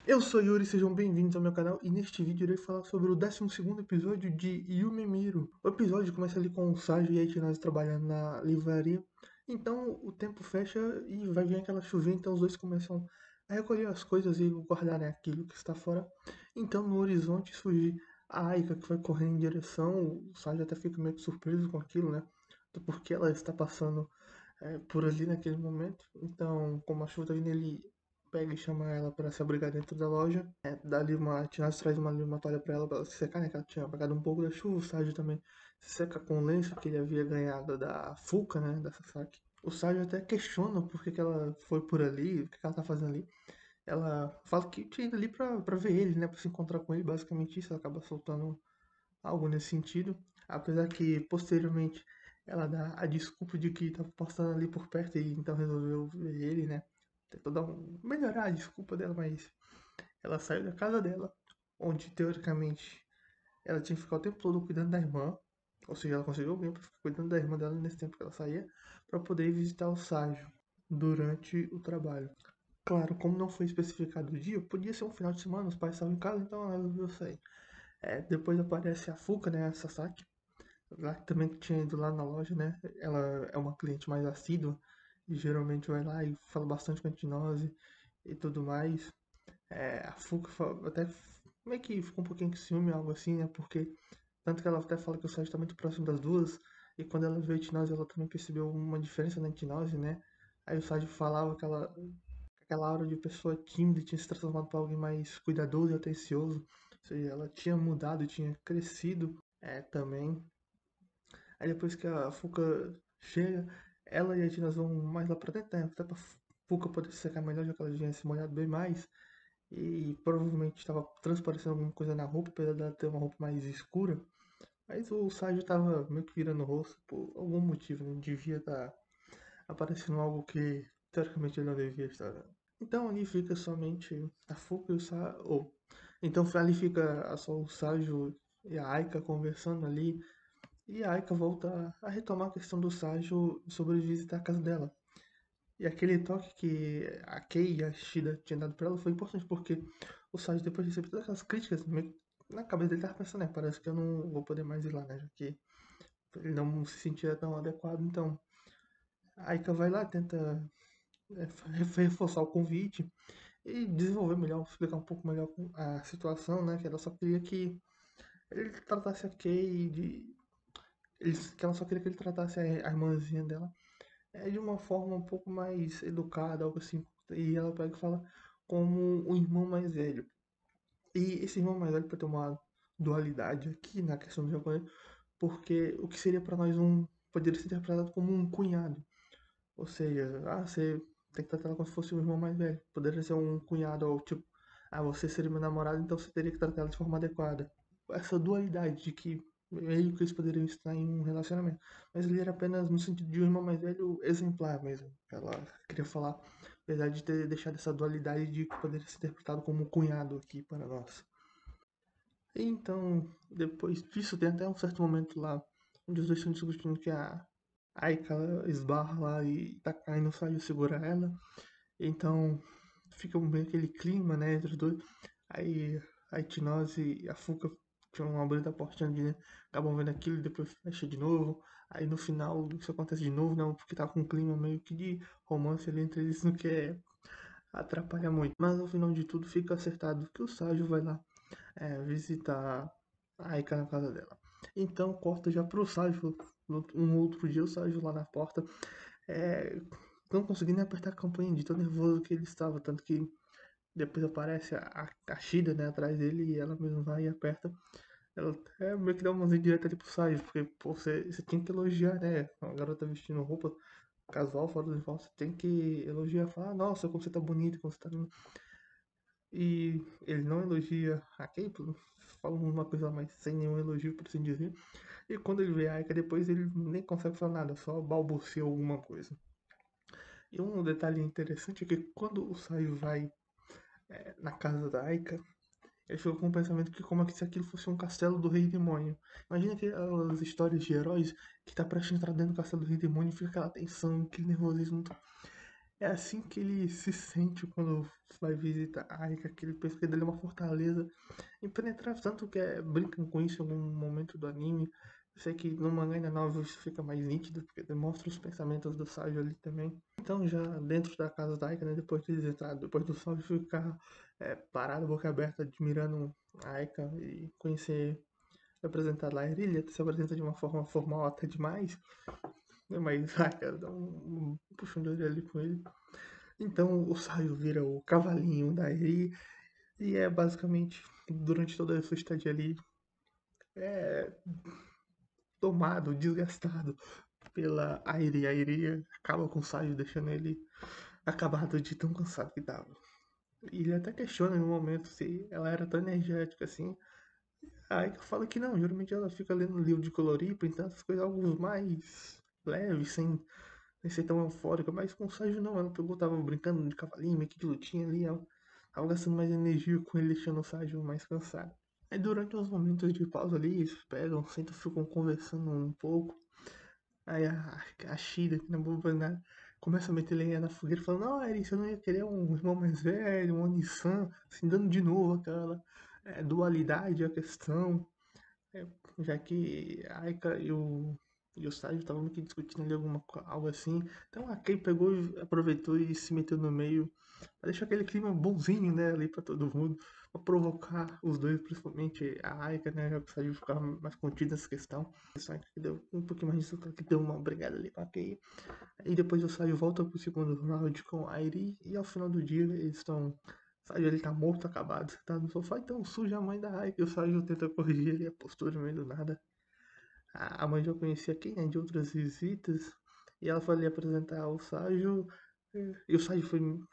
Eu sou Yuri, sejam bem-vindos ao meu canal e neste vídeo irei falar sobre o 12º episódio de Yumemiro. O episódio começa ali com o Saju e a Itinase trabalhando na livraria, então o tempo fecha e vai vir aquela chuvinha, então os dois começam a recolher as coisas e guardar, né, aquilo que está fora. Então no horizonte surge a Aika que vai correndo em direção, o Saju até fica meio que surpreso com aquilo, né, porque ela está passando por ali naquele momento. Então, como a chuva tá vindo, ele pega e chama ela para se abrigar dentro da loja. Dá-lhe uma. Tinashe traz uma toalha pra ela se secar, né? Que ela tinha apagado um pouco da chuva. O Saju também se seca com o lenço que ele havia ganhado da Fuka, né? Da Sasaki. O Saju até questiona por que ela foi por ali, o que ela tá fazendo ali. Ela fala que tinha ido ali pra ver ele, né? Pra se encontrar com ele, basicamente isso. Ela acaba soltando algo nesse sentido. Apesar que posteriormente ela dá a desculpa de que estava passando ali por perto e então resolveu ver ele, né? Tentou melhorar a desculpa dela, mas ela saiu da casa dela, onde teoricamente ela tinha que ficar o tempo todo cuidando da irmã, ou seja, ela conseguiu alguém para ficar cuidando da irmã dela nesse tempo que ela saía, para poder ir visitar o Ságio durante o trabalho. Claro, como não foi especificado o dia, podia ser um final de semana, os pais estavam em casa, então ela resolveu sair. Depois aparece a Fuka, né, a Sasaki, lá que também tinha ido lá na loja, né? Ela é uma cliente mais assídua e geralmente vai lá e fala bastante com a Tinose e tudo mais. A Fuka até meio que ficou um pouquinho com ciúme, algo assim, né? Porque tanto que ela até fala que o site está muito próximo das duas e quando ela veio a Tinose, ela também percebeu uma diferença na Tinose, né? Aí o site falava que aquela aura de pessoa tímida tinha se transformado para alguém mais cuidadoso e atencioso. Ou seja, ela tinha mudado, tinha crescido também. Aí depois que a Fuka chega, ela e a Tina vão mais lá pra dentro, né? Até pra Fuka poder se secar melhor, já que ela já tinha se molhado bem mais. E provavelmente estava transparecendo alguma coisa na roupa, apesar dela ter uma roupa mais escura. Mas o Saju tava meio que virando o rosto por algum motivo, não devia estar aparecendo algo que teoricamente ele não devia estar. Então ali fica somente a Fuka e o Saju. Então ali fica só o Saju e a Aika conversando ali. E a Aika volta a retomar a questão do Saju sobre visitar a casa dela. E aquele toque que a Kei e a Shida tinham dado pra ela foi importante, porque o Saju, depois de receber todas aquelas críticas, meio que na cabeça dele tava pensando, parece que eu não vou poder mais ir lá, né? Já que ele não se sentia tão adequado. Então, a Aika vai lá, tenta reforçar o convite e desenvolver melhor, explicar um pouco melhor a situação, né? Que ela só queria que ele tratasse a Kei que ela só queria que ele tratasse a irmãzinha dela de uma forma um pouco mais educada, algo assim. E ela pega e fala como um irmão mais velho. E esse irmão mais velho pode ter uma dualidade aqui na questão do japonês, porque o que seria para nós poderia ser interpretado como um cunhado. Ou seja, você tem que tratar ela como se fosse um irmão mais velho. Poderia ser um cunhado, ou tipo, você seria meu namorado, então você teria que tratar ela de forma adequada. Essa dualidade de que meio que eles poderiam estar em um relacionamento. Mas ele era apenas no sentido de um irmão mais velho exemplar mesmo. Ela queria falar, apesar de ter deixado essa dualidade de que poderia ser interpretado como um cunhado aqui para nós. E então, depois disso, tem até um certo momento lá onde os dois estão discutindo que a Aika esbarra lá e tá caindo, sai e segura ela. Então fica meio aquele clima, né, entre os dois. Aí a Itinose e a Fuka tinham abrindo a portinha de, né, acabam vendo aquilo e depois fecha de novo. Aí no final isso acontece de novo, não, porque tá com um clima meio que de romance ali entre eles, não quer atrapalhar muito. Mas ao final de tudo fica acertado que o Saju vai lá visitar a Aika na casa dela. Então corta já pro Saju, um outro dia o Saju lá na porta, é, não conseguindo nem apertar a campanha de tão nervoso que ele estava, tanto que depois aparece a Shida, né, atrás dele e ela mesmo vai e aperta. Ela meio que dá uma indireta ali pro Saju, porque pô, você tem que elogiar, né, a garota vestindo roupa casual, fora do uniforme, você tem que elogiar, falar, nossa, como você tá bonito, como você tá lindo. E ele não elogia a Kay, fala uma coisa mais sem nenhum elogio, por assim dizer. E quando ele vê a Aika depois, ele nem consegue falar nada, só balbucia alguma coisa. E um detalhe interessante é que quando o Sai vai na casa da Aika, ele ficou com o pensamento que como é que se aquilo fosse um castelo do Rei Demônio. Imagina aquelas histórias de heróis que tá prestes a entrar dentro do castelo do Rei Demônio e fica aquela tensão, aquele nervosismo. É assim que ele se sente quando vai visitar Aika, que ele pensa que ele é uma fortaleza impenetrável, tanto que brincam com isso em algum momento do anime. Eu sei que no mangá ainda não isso fica mais nítido, porque demonstra os pensamentos do Sage ali também. Então já dentro da casa da Aika, né, depois de eles entrarem, depois do Sage ficar parado, boca aberta, admirando a Aika e conhecer, apresentar lá ele se apresenta de uma forma formal até demais, né, mas a Aika dá um puxão de orelha ali com ele. Então o Saio vira o cavalinho da Eri e é basicamente durante toda a sua estadia ali é tomado, desgastado pela Airi. A Airi acaba com o Saio, deixando ele acabado de tão cansado que tava. E ele até questiona no momento se ela era tão energética assim. Aí que eu falo que não, geralmente ela fica lendo livro de colorir, pintando essas coisas, algo mais leves, sem ser tão eufórica, mas com o Saju não, ela pegou, tava brincando de cavalinho, meio que de lutinha ali, ela tava gastando mais energia com ele, deixando o Saju mais cansado. Aí durante uns momentos de pausa ali, eles pegam, sentam, ficam conversando um pouco. Aí a Shida, que não é boba nada, começa a meter lenha na fogueira, falando, não, Eri, você não ia querer um irmão mais velho, um Onisan, assim, dando de novo aquela dualidade à questão. É, já que a Aika e o Saju estavam meio que discutindo ali algo assim. Então a Kei pegou, aproveitou e se meteu no meio. Pra deixar aquele clima bonzinho, né, ali pra todo mundo. Pra provocar os dois, principalmente a Aika, né, já que o Saju ficava mais contido nessa questão. Só que deu um pouquinho mais de resultado, que deu uma brigada ali com a Kei. E depois o Saju volta pro segundo round com a Airi. E ao final do dia eles estão. O Saju ele tá morto, acabado, tá no sofá, então suja a mãe da Aika. E o Saju tenta corrigir ali a postura no meio do nada. A mãe já conhecia quem, né, de outras visitas. E ela foi ali apresentar o Saju. E o Saju foi meio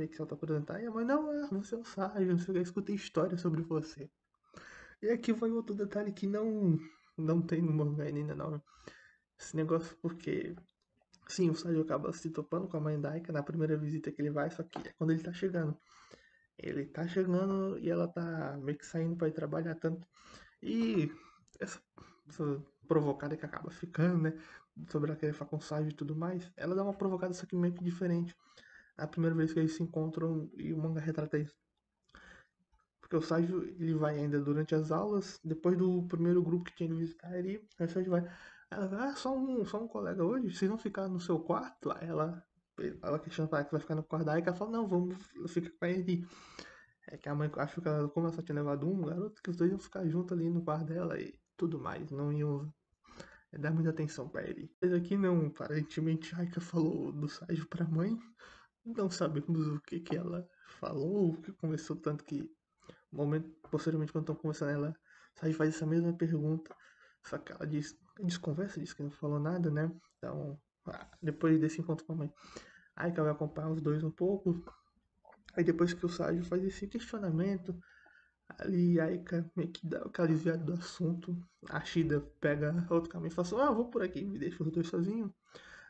que se auto-apresentar. E a mãe, não, você é o Saju, não sei o que, eu escutei história sobre você. E aqui vai outro detalhe que não tem no mangá ainda não. Esse negócio porque sim, o Saju acaba se topando com a mãe Daika na primeira visita que ele vai, só que é quando ele tá chegando. Ele tá chegando e ela tá meio que saindo pra ir trabalhar tanto. E essa provocada que acaba ficando, né? Sobre aquele falar com o Saju e tudo mais. Ela dá uma provocada, só que meio que diferente. A primeira vez que eles se encontram e o manga retrata isso. Porque o Saju, ele vai ainda durante as aulas, depois do primeiro grupo que tinha que visitar ele, aí o Saju vai. Ela vai, só um colega hoje, vocês vão ficar no seu quarto? Aí ela questiona pra ela que vai ficar no quarto da Aika, ela fala, não, vamos, fica com ele. É que a mãe, acho que ela, como ela só tinha levado um garoto, que os dois iam ficar juntos ali no quarto dela e tudo mais, não iam dar muita atenção pra ele. Mas aqui não, aparentemente a Aika falou do Saju pra mãe, não sabemos o que que ela falou, o que conversou tanto que momento, posteriormente, quando estão conversando, ela sai e faz essa mesma pergunta. Só que ela desconversa, diz que não falou nada, né? Então, depois desse encontro com a mãe, a Aika vai acompanhar os dois um pouco. Aí depois que o Saju faz esse questionamento, ali a Aika meio que dá aquela desviada do assunto. A Shida pega outro caminho e fala assim, eu vou por aqui, me deixa os dois sozinhos.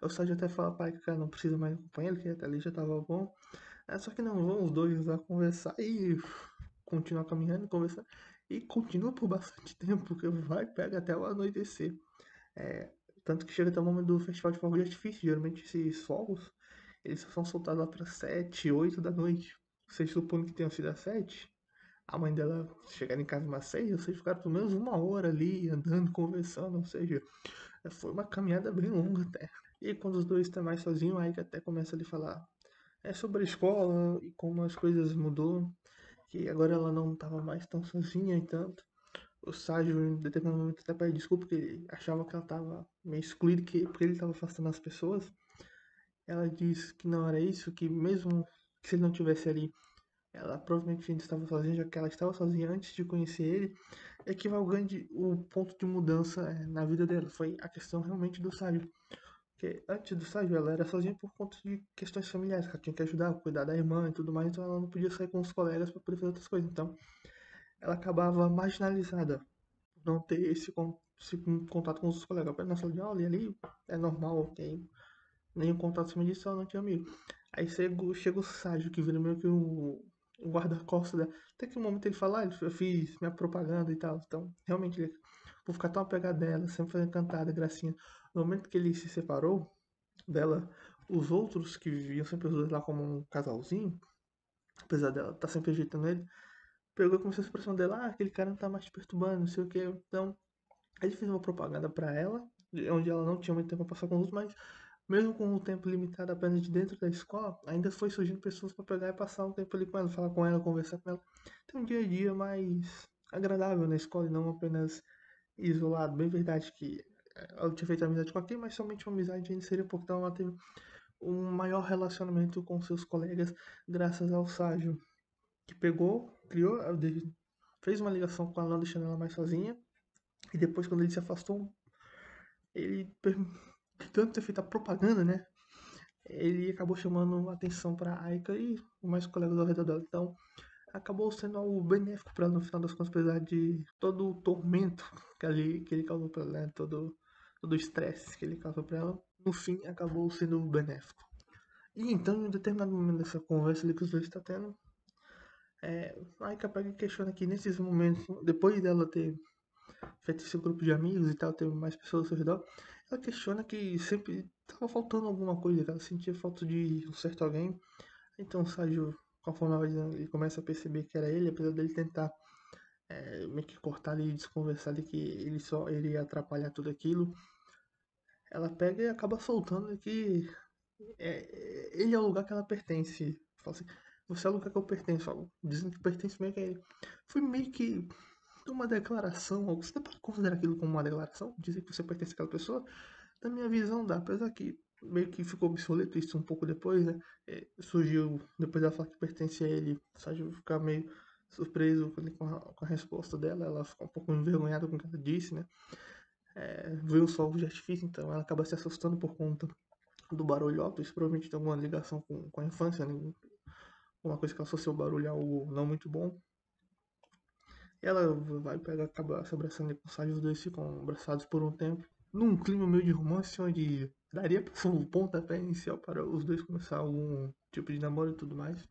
O Saju até fala pra Aika que ela não precisa mais acompanhar ele, que até ali já tava bom. Só que não vão os dois lá conversar e continuar caminhando, conversar. E continua por bastante tempo, porque vai, pega até o anoitecer. É, tanto que chega até o momento do festival de fogos de artifício. Geralmente esses fogos, eles só são soltados lá para 7, 8 da noite. Vocês supõem que tenham sido às 7? A mãe dela chegar em casa umas 6, vocês ficaram pelo menos uma hora ali, andando, conversando, ou seja, foi uma caminhada bem longa até. E quando os dois estão mais sozinhos, aí que até começa a lhe falar sobre a escola e como as coisas mudou, que agora ela não estava mais tão sozinha e tanto. O Saju, em determinado momento, até pede desculpa, porque ele achava que ela estava meio excluída, porque ele estava afastando as pessoas. Ela diz que não era isso, que mesmo que se ele não tivesse ali, ela provavelmente ainda estava sozinha, já que ela estava sozinha antes de conhecer ele. É que vai o ponto de mudança na vida dela. Foi a questão realmente do Saju. Porque antes do estágio ela era sozinha por conta de questões familiares, que ela tinha que ajudar, cuidar da irmã e tudo mais, então ela não podia sair com os colegas para poder fazer outras coisas. Então ela acabava marginalizada, não ter esse contato com os colegas. Apenas na sala de aula e ali é normal, ok? Nenhum contato acima disso, ela não tinha amigo. Aí chega o Sérgio, que vira meio que o guarda-costas dela. Até que um momento ele fala, eu fiz minha propaganda e tal. Então, realmente, ele, por ficar tão apegado dela, sempre foi encantada, gracinha. No momento que ele se separou dela, Os outros, que viam sempre os dois lá como um casalzinho, apesar dela estar sempre ajeitando ele, pegou e começou a expressão dela, aquele cara não tá mais te perturbando, não sei o que. Então, ele fez uma propaganda pra ela, onde ela não tinha muito tempo pra passar com os outros, mas mesmo com o tempo limitado apenas de dentro da escola, ainda foi surgindo pessoas pra pegar e passar um tempo ali com ela, falar com ela, conversar com ela. Ter um dia a dia mais agradável na escola e não apenas isolado. Bem verdade que ela tinha feito amizade com aquele, mas somente uma amizade ainda seria pouco. Então ela teve um maior relacionamento com seus colegas graças ao Ságio, que pegou, criou, fez uma ligação com ela, não deixando ela mais sozinha. E depois, quando ele se afastou, ele, de tanto ter feito a propaganda, né? Ele acabou chamando atenção para a Aika e mais colegas ao redor dela. Então, acabou sendo algo benéfico para ela no final das contas, apesar de todo o tormento que ele causou para ela, né? Todo o estresse que ele causou para ela. No fim, acabou sendo benéfico. E então, em um determinado momento dessa conversa ali que os dois estão tendo, a Aika pega e questiona que nesses momentos, depois dela ter feito esse grupo de amigos e tal, ter mais pessoas ao seu redor, ela questiona que sempre estava faltando alguma coisa, que ela sentia falta de um certo alguém. Então o Sérgio, conforme ela vai dizendo, ele começa a perceber que era ele, apesar dele tentar meio que cortar ali e desconversar ali que ele só iria atrapalhar tudo aquilo. Ela pega e acaba soltando que ele é o lugar que ela pertence. Fala assim, você é o lugar que eu pertenço. Dizendo que pertence meio que a ele. Foi meio que uma declaração. Você pode considerar aquilo como uma declaração? Dizer que você pertence àquela pessoa? Da minha visão dá, apesar que meio que ficou obsoleto isso um pouco depois, né? Surgiu, depois dela falar que pertence a ele, o Sérgio ficar meio surpreso com a resposta dela, ela ficou um pouco envergonhada com o que ela disse, né? Viu só o de artifício, então ela acaba se assustando por conta do barulho alto, isso provavelmente tem alguma ligação com a infância, né? Uma coisa que associou o barulho a algo não muito bom. E ela vai pegar, acaba se abraçando com o Sérgio, os dois ficam abraçados por um tempo. Num clima meio de romance, onde daria para ser um pontapé inicial para os dois começar algum tipo de namoro e tudo mais.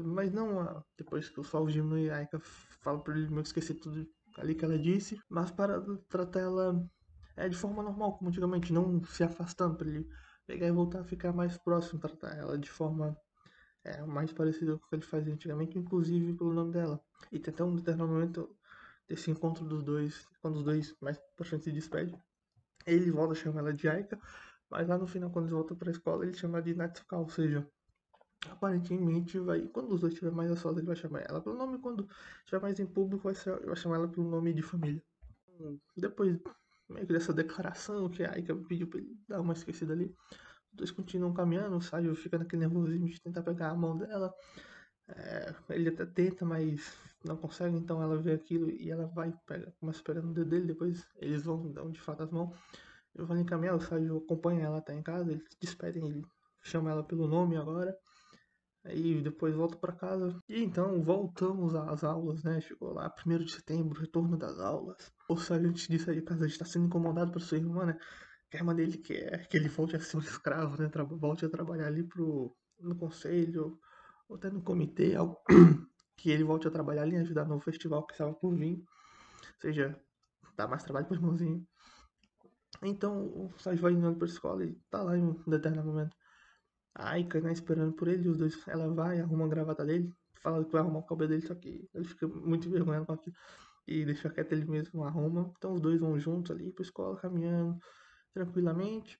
Mas não depois que o sol diminui, a Aika fala para ele meio que esquecer tudo ali que ela disse, mas para tratar ela de forma normal, como antigamente, não se afastando, para ele pegar e voltar a ficar mais próximo, tratar ela de forma mais parecida com o que ele fazia antigamente, inclusive pelo nome dela. E tem até um determinado momento desse encontro dos dois, quando os dois mais pra frente se despedem, ele volta a chamar ela de Aika, mas lá no final, quando eles voltam pra escola, ele chama ela de Natsuka, ou seja, aparentemente quando os dois estiverem mais a sós, ele vai chamar ela pelo nome, quando estiver mais em público, vai chamar ela pelo nome de família. Depois, meio que dessa declaração que a Aika pediu pra ele dar uma esquecida ali, os dois continuam caminhando, o Saju fica naquele nervosismo de tentar pegar a mão dela, ele até tenta, mas não consegue, então ela vê aquilo e ela começa a pegar no dedo dele, depois eles vão dar de fato as mãos. Eu vou encaminhar, o Saju acompanha ela até em casa, eles se despedem, ele chama ela pelo nome agora, aí depois volta para casa. E então voltamos às aulas, né? Chegou lá, 1º de setembro, retorno das aulas. O Saju, antes de sair de casa, está sendo incomodado por sua irmã, né? Que a irmã dele quer que ele volte a ser um escravo, né? Volte a trabalhar ali no conselho, ou até no comitê, algo que ele volte a trabalhar ali, ajudar no festival que estava por vir, ou seja, dar mais trabalho para o irmãozinho. Então o Saju vai indo para a escola e tá lá em um determinado momento. A Aika, né, esperando por ele, os dois, ela vai, arruma a gravata dele, fala que vai arrumar o cabelo dele, só que ele fica muito envergonhado com aquilo e deixa quieto, ele mesmo arruma. Então os dois vão juntos ali pra escola, caminhando tranquilamente.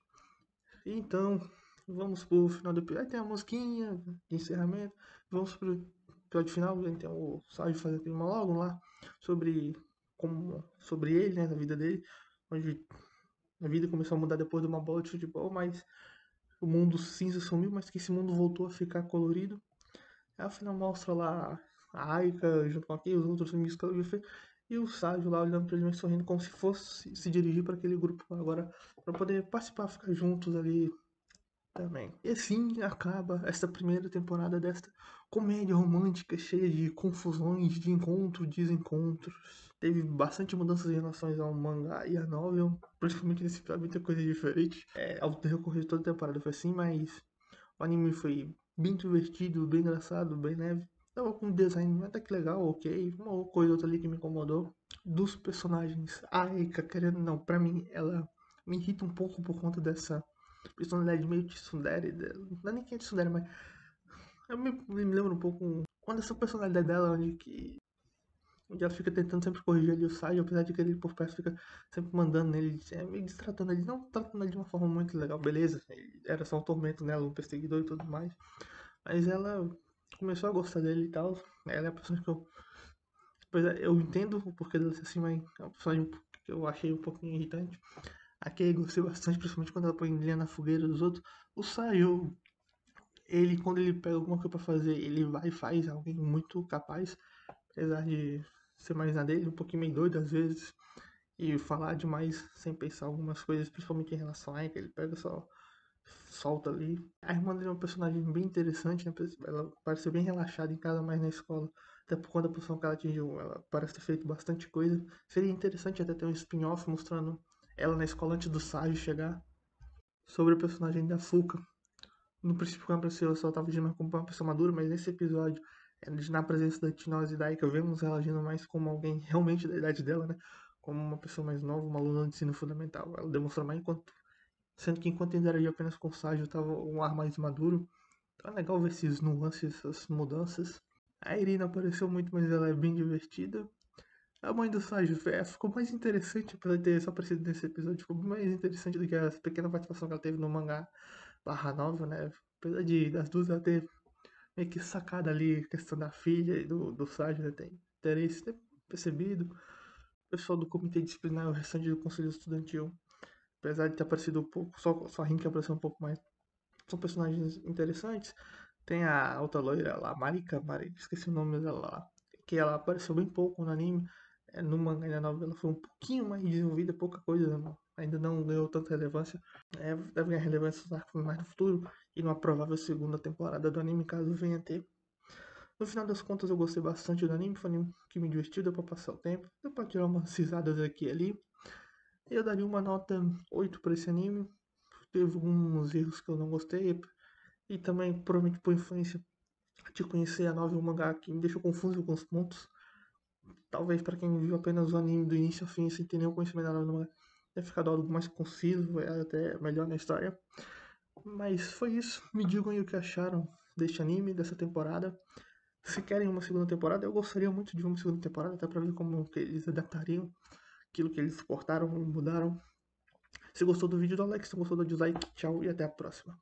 E então, vamos pro final do episódio. Aí tem a musiquinha de encerramento. Vamos pro episódio final. Então o Saju faz aquele monólogo lá sobre ele, né, na vida dele, onde a vida começou a mudar depois de uma bola de futebol, mas o mundo cinza sumiu, mas que esse mundo voltou a ficar colorido. Aí, afinal mostra lá a Aika junto com aqui, os outros amigos que ela viu, e o Saju lá olhando pra ele, mas sorrindo, como se fosse se dirigir para aquele grupo agora, para poder participar, ficar juntos ali também. E assim acaba esta primeira temporada desta comédia romântica cheia de confusões, de encontros, desencontros. Teve bastante mudanças em relação ao mangá e a novel, principalmente nesse episódio, muita coisa diferente. Ao decorrer de toda a temporada foi assim, mas o anime foi bem divertido, bem engraçado, bem leve. Tava com um design até que legal, ok. Uma coisa ou outra ali que me incomodou. Dos personagens, a Aika, querendo ou não, pra mim, ela me irrita um pouco por conta dessa. personalidade meio tsundere dela. Não é nem que é tsundere, mas eu me lembro um pouco quando essa personalidade dela, onde ela fica tentando sempre corrigir ali o Sai, apesar de que ele por perto fica sempre mandando nele, meio destratando ele, não tratando ele de uma forma muito legal, beleza, ele era só um tormento nela, um perseguidor e tudo mais, mas ela começou a gostar dele e tal, ela é a pessoa que eu, pois é, eu entendo o porquê dela ser assim, mas é uma personagem que eu achei um pouquinho irritante. Aqui eu gostei bastante, principalmente quando ela põe linha na fogueira dos outros. O Sayo, ele, quando ele pega alguma coisa pra fazer, ele vai e faz, é alguém muito capaz, apesar de ser mais na dele, um pouquinho meio doido às vezes, e falar demais sem pensar algumas coisas, principalmente em relação a ele, que ele pega só solta ali. A irmã dele é uma personagem bem interessante, né? Ela parece ser bem relaxada em casa, mais na escola. Até por conta da posição que ela atingiu, ela parece ter feito bastante coisa. Seria interessante até ter um spin-off mostrando ela na escola antes do Sage chegar. Sobre o personagem da Fuka. No princípio, quando apareceu, ela só estava agindo como uma pessoa madura, mas nesse episódio, na presença da Tinose e Daika, vemos ela agindo mais como alguém realmente da idade dela, né? Como uma pessoa mais nova, uma aluna de ensino fundamental. Ela demonstrou mais enquanto, sendo que enquanto interagia apenas com o Sage, estava um ar mais maduro. Então é legal ver esses nuances, essas mudanças. A Irina apareceu muito, mas ela é bem divertida. A mãe do Sage ficou mais interessante, apesar de ter só aparecido nesse episódio, ficou mais interessante do que a pequena participação que ela teve no mangá barra novel, né? Apesar de das duas ela ter meio que sacado ali a questão da filha e do Sage, né? Tem interesse, ter percebido. O pessoal do comitê disciplinar e o restante do conselho estudantil, apesar de ter aparecido um pouco, só a Rin que apareceu um pouco mais. São personagens interessantes. Tem a outra loira lá, Marika, esqueci o nome dela lá, que ela apareceu bem pouco no anime. No mangá e na novela foi um pouquinho mais desenvolvida, pouca coisa, ainda não ganhou tanta relevância. Deve ganhar relevância nos arcos mais no futuro e numa provável segunda temporada do anime, caso venha a ter. No final das contas, eu gostei bastante do anime, foi um anime que me divertiu, deu pra passar o tempo, deu pra tirar umas risadas aqui e ali. Eu daria uma nota 8 pra esse anime. Teve alguns erros que eu não gostei, e também, provavelmente por influência de conhecer a novel mangá, que me deixou confuso com os pontos. Talvez para quem viu apenas o anime do início ao fim, sem ter nenhum conhecimento da novel mangá, tenha ficado algo mais conciso, até melhor na história. Mas foi isso. Me digam aí o que acharam deste anime, dessa temporada. Se querem uma segunda temporada, eu gostaria muito de uma segunda temporada, até para ver como que eles adaptariam aquilo que eles cortaram e mudaram. Se gostou do vídeo, dá like. Se gostou, dá dislike. Tchau e até a próxima.